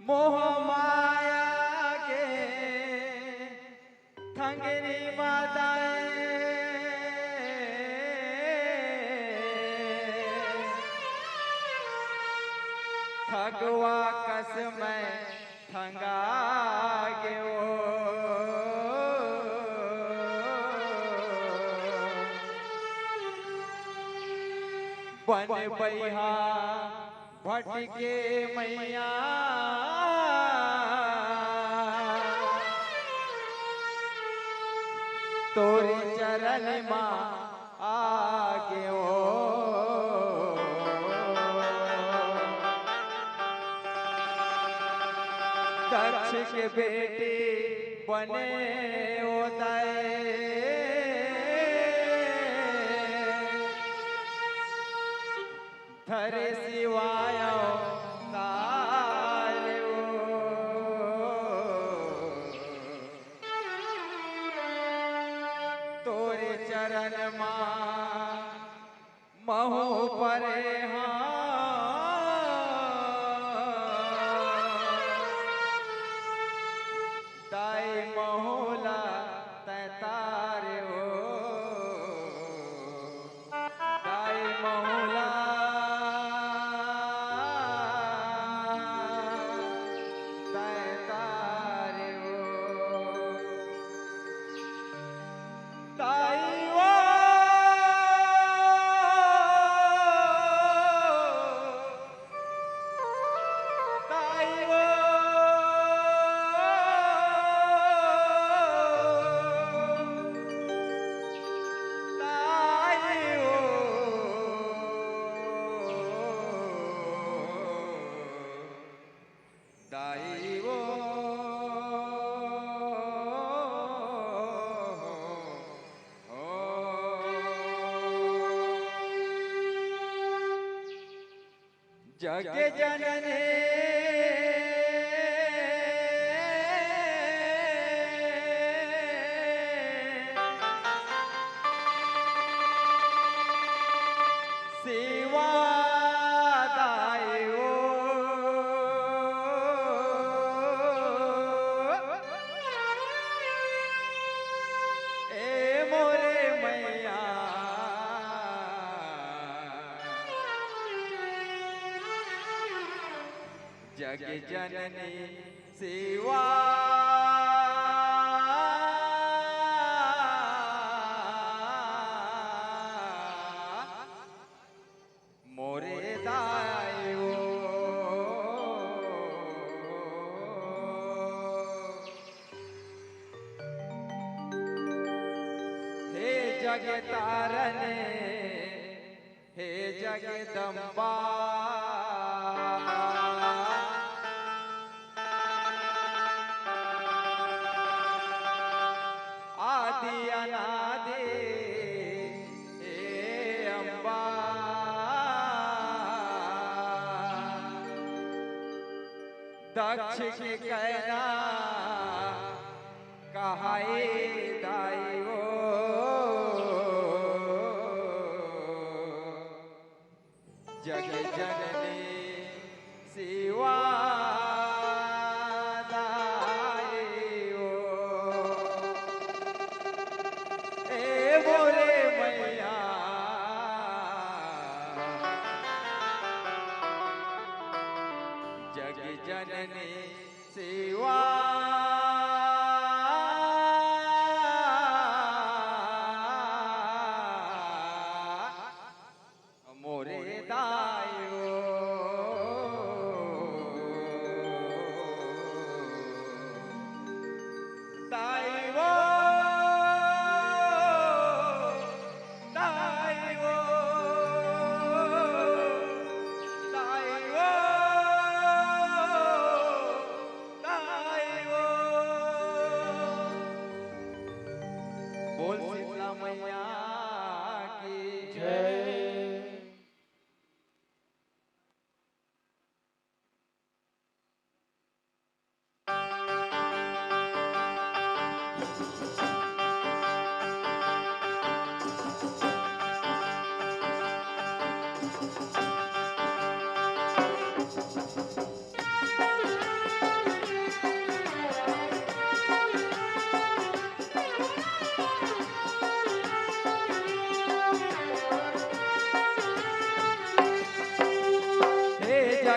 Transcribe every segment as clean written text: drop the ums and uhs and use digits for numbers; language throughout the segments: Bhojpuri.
मोह माया के थंगरी माताए थगवा कस में थंगा गयो बन बैहा भटके मैया तोरे चरण मां आगे ओ दक्ष के बेटे बने उदय धरे शिवाय तोरे चरण मां महु परे ताई महोला तैतारे हो ताई महोला तैतारे हो ताई जग जननी सेवा दायो ए मोरे मैया जग जननी सेवा मोरे दायो हे जग तारने हे जगदम्बा आदि अनादि हे अम्बा दक्ष के कहना कहाई दाइयो जग जननी शिवा दाइयो ए मोरे मैया जग जननी शिवा मोरे दायो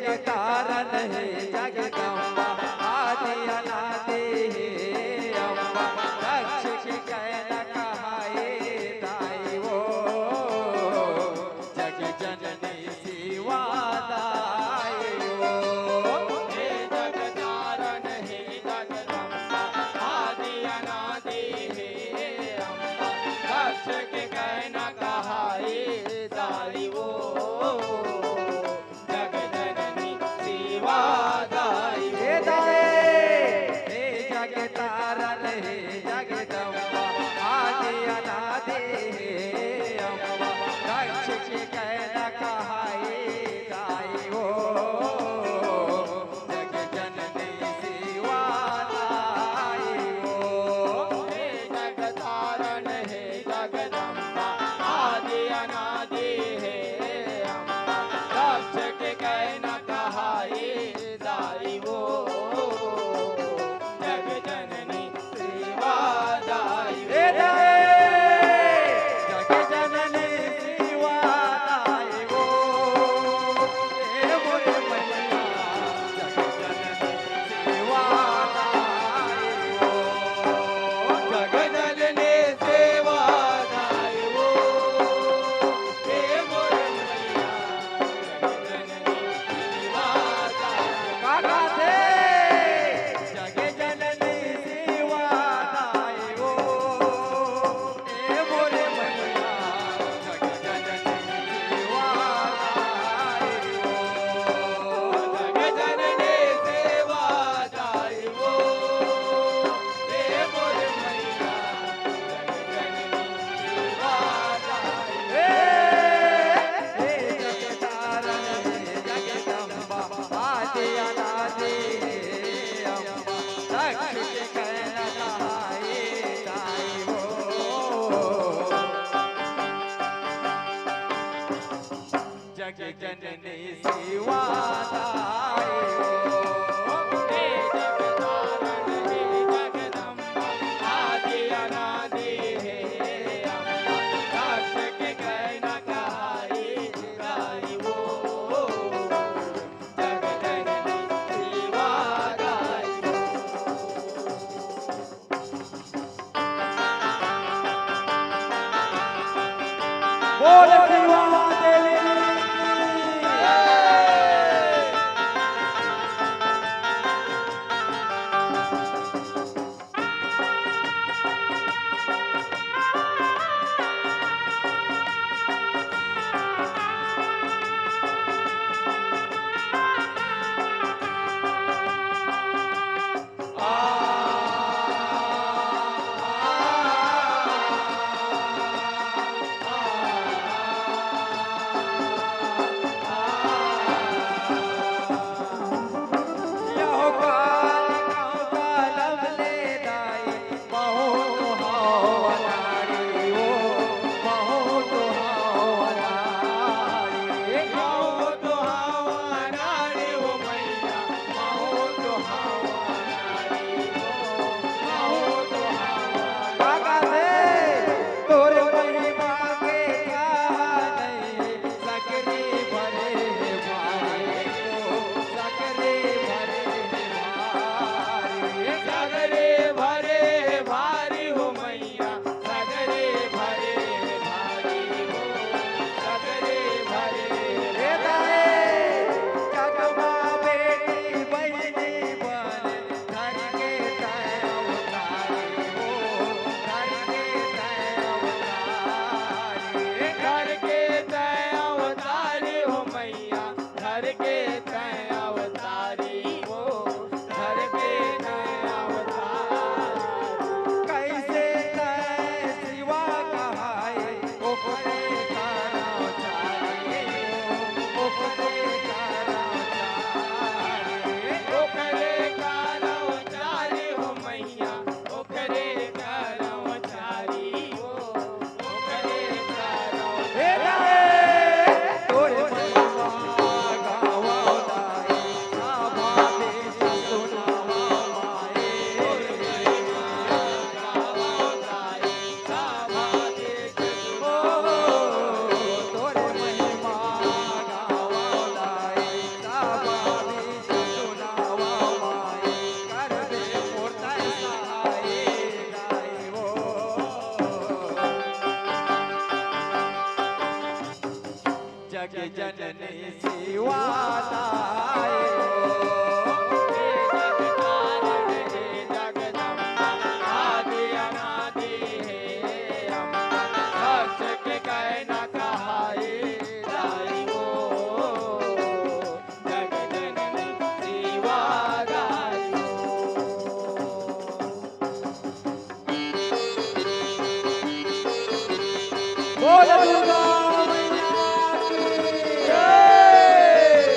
जग तारन है जगदम्बा आदि अनादि है अम्बा रक्ष के कहना कहाए दाई वो जग जननी शिवा दाई वो हे जग तारण हे जगदम्बा आदि अनादि हे अम्बा रक्ष के कहना कहाए दाई वो जग जननी शिवा दाई हे वो दाए हे जग तारन हे जगदम्बा आदि अनादि हे अम्बा रक्ष के कहना कहाए दाई वो जग जननी शिवा दाई वो हे जग तारण हे जगदम्बा आदि अनादि हे अम्बा रक्ष के कहना कहाए दाई वो जग जननी शिवा दाई हे वो दाए जग जननी शिवा दाई वो हे मोरे मैया जग जननी शिवा दाई वो जग जननी सेवा दाई वो हे मोर मैया जग जननी सेवा दाई काका थे जग जननी शिवा दाई वो हे मोरे मैया जग जननी शिवा दाई वो जग जननी सेवा दाई वो हे मोर मैया जग जननी सेवा दाई हे जग तारन हे जगदम्बा आदि अनादि हे अम्बा रक्ष के कहना कहाए दाई वो जग जननी शिवा दाई वो हे जग तारण हे जगदम्बा आदि अनादि हे अम्बा रक्ष के कहना कहाए दाई वो जग जननी सेवा दाई वो बोल शिवा देवी जग जननी शिवादाई हे जगतारण हे जगदम्बा आदि अनादि हे अम्बा सच के कहना कहाई दाई हो जग जननी शिवा दाई हो बोल दुर्गा मैया की जय।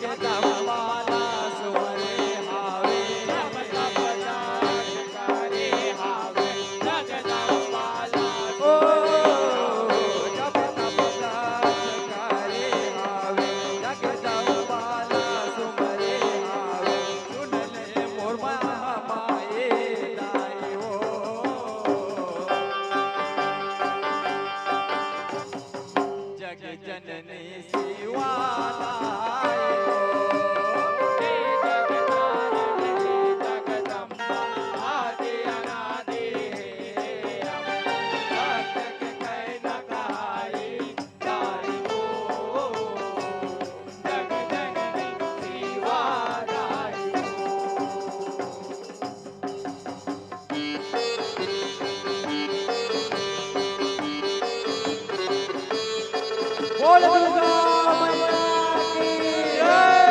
जगदम्बाला सुमरे हावे जप तप दास करे हावे जगदम्बाला ओ जप तप दास करे हावे जगदम्बाला सुमरे हावे सुन ले मोर माए दाई हो जग जननी शिवालाय हे जगतारिणी हे जगदम्बा आदि अनादि हे अम्बा भक्त के कह न कहाई दाई हो जग जननी शिवा दाई बोल दुर्गा मैया की जय।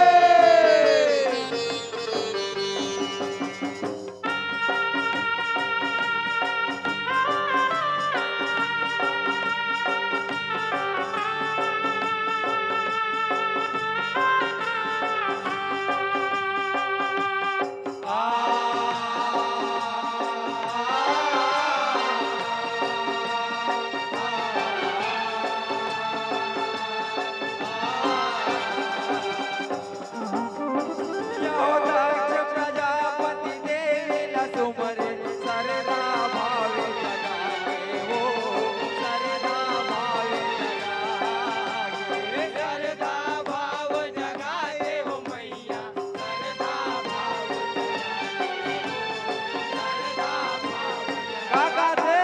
दक्ष प्रजापति देवेला सुमरे सरदा भावे जगागे हो सरदा भावे जगागे सरदा भाव जगाए हो मैया सरदा भाव जगाए हो सरदा भाव काका दे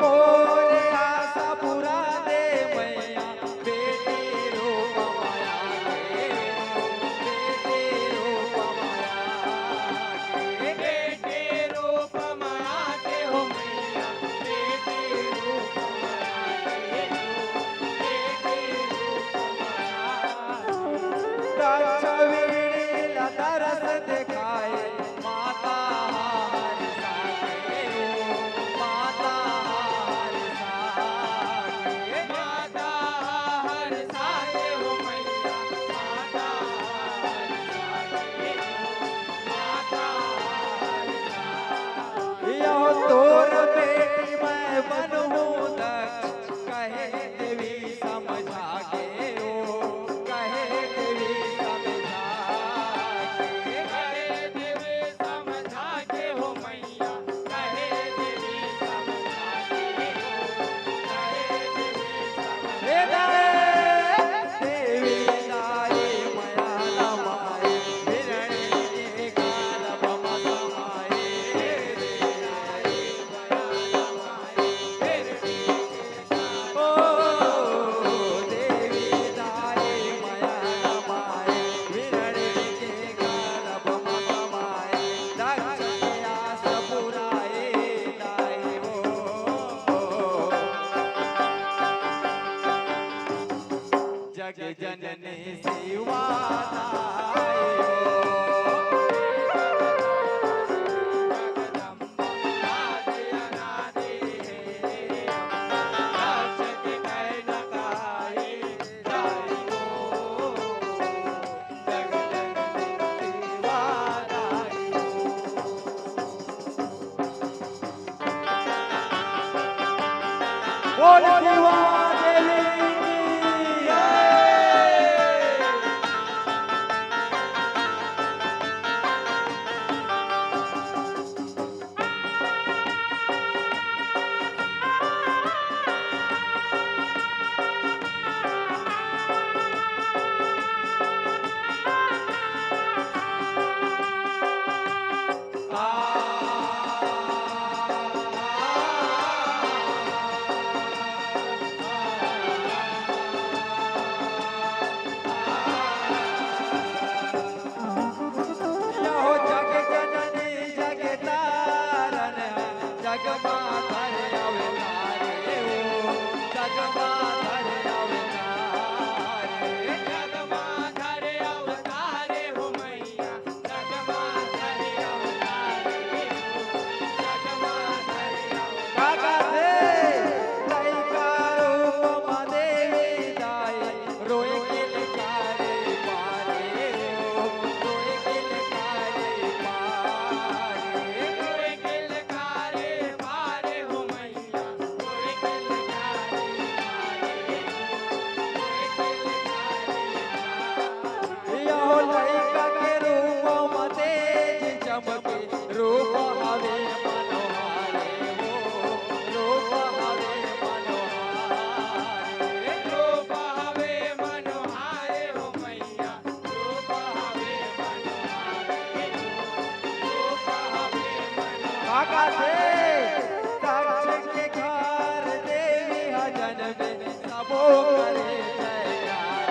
मोरे आशा पूरा दे मैया बेटी रूप माया के बेटी रूप माया के बेटे रूप माया के हो मैया बेटे रूप माया के बेटे रूप माया दक्ष वीणीला तरस दिखाए माता हरि साके माता हरि साके माता हर साके हो मैया माता हर साके माता हर साके यहो तोर बेटी मैं बनूं दक्ष कहे देवी समझा के ओ कहे देवी समझा के कहे देवी समझा के हो मैया कहे देवी समझा के हो कहे देवी समझा हे देवी दाई मया नमाय हिरण्य के गारभ मसमाय देवी दाई मया नमाय ओ देवी दाई मया नमाय हिरण्य के गारभ मसमाय दक्ष के आस पुराए दाई हो जग जननी शिवालाय जगदम्बा आदि अनादि हे अम्बा भक्त के कह न कहाई दाई हो जग जननी शिवा दाई बोल शिवा देवी की जय। काका थे दक्ष के घर देवी हजन में सबो करे जयकार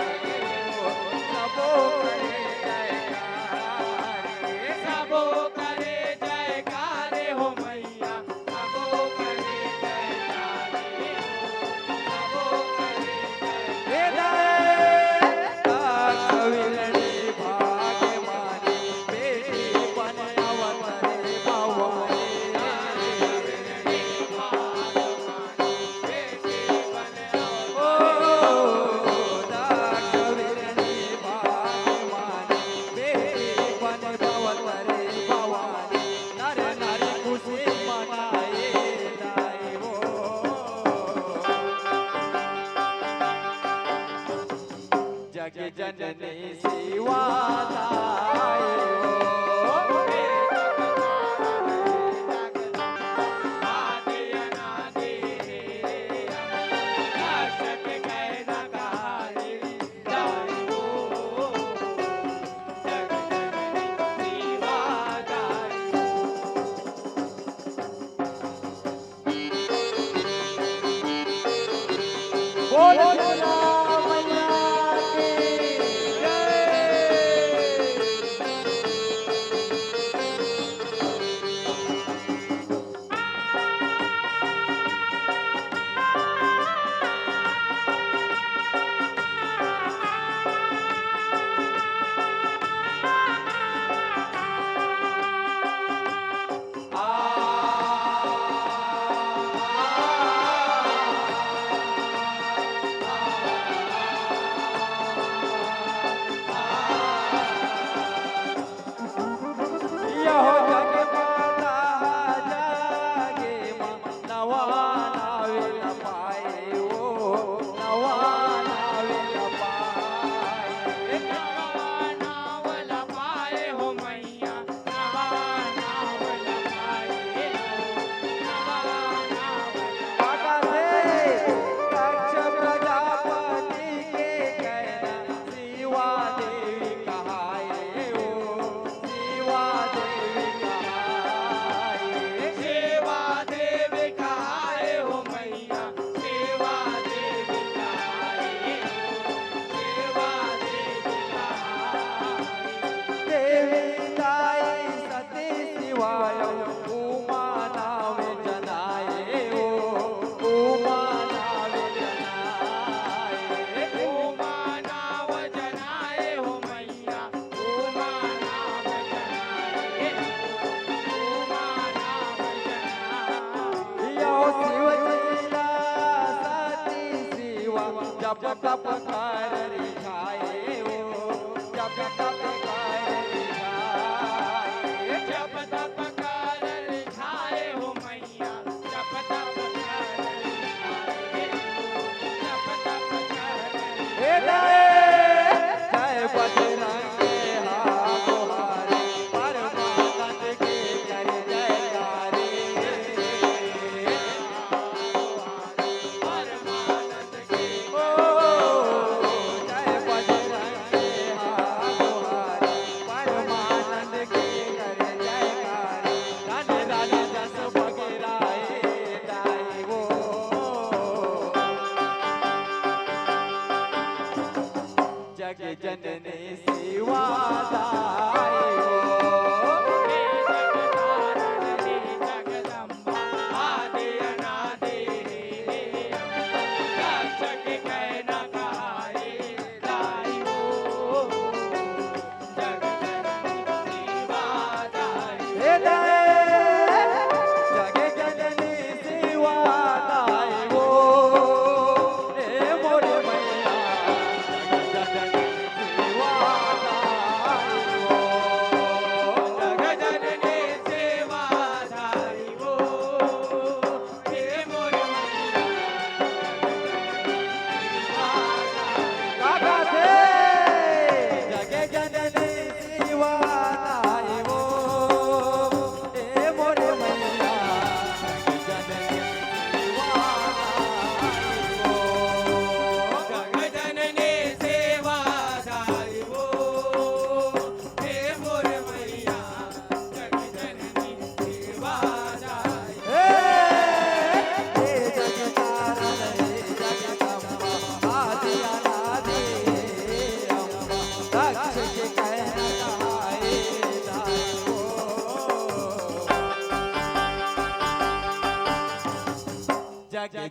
सबो करे जयकार सबो करे जयकार हो मैया सबो करे जयकार सबो करे कविरणी भाग्यमानी बेटी बनवत रे भवानी जग जननी शिवा जब तप कर रिझाए ओ जब तप कर रिझाए जब तप कर रिझाए हो मैया जब तप कर रिझाए जब तप कर हे जय बजरंग हारे परमानंद के कर जयकारे परमानंद के जय बजरंग हारे परमानंद के कर जयकारे धन धन जस बगराए दाई वो जग जननी शिवा दाई हे जगदारण हे जगदम्बा आदि अनादि रक्षक कह न कहाए दाई हो जग जननी शिवा दाई हे जग जननी शिवा दाई वो हे मोरे मैया जग जननी शिवा दाई वो जग जननी सेवा दाई हो हे मोर काका थे जग जननी शिवा दाई वो हे मोरे मैया जग जननी शिवा दाई वो जग जननी सेवा दाई हो हे मोर मैया जग जननी सेवा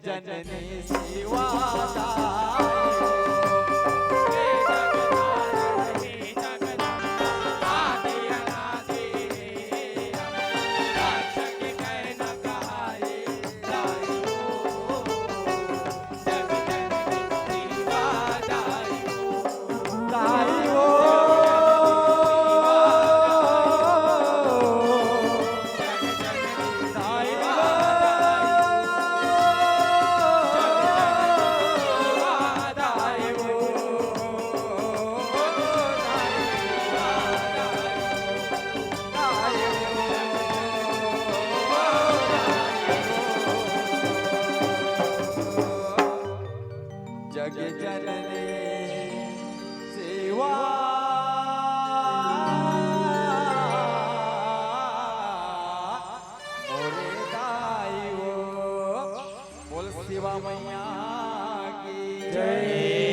जननी शिवादा हे जगदानंद हे जगदम्बा आदि अनादि हे अम्बा रक्षक कह न कहाए जाई हो जग जननी शिवादाई हो दाई हो जग जननी सेवा मोरे दाई हो बोल शिवा मैया की जय।